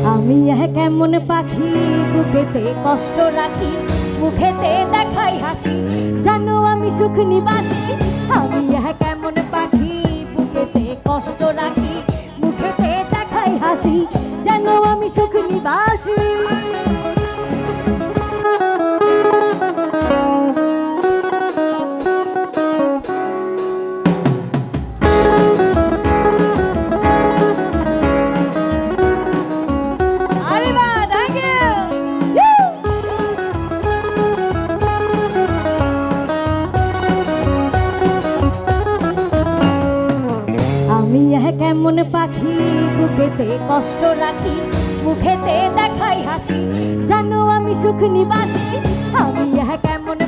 আমি কেমন পাখি বুকেতে কষ্ট রাখি, মুখেতে দেখাই হাসি, জানো আমি সুখ নিবাসী। আমি কেমন পাখি বুকেতে কষ্ট রাখি, মুখেতে দেখাই হাসি, জানো আমি সুখ নিবাসী। আমি কেমন পাখি বুকেতে কষ্ট রাখি, মুখেতে দেখাই হাসি, জানো আমি সুখ নিবাসী। আমি কেমন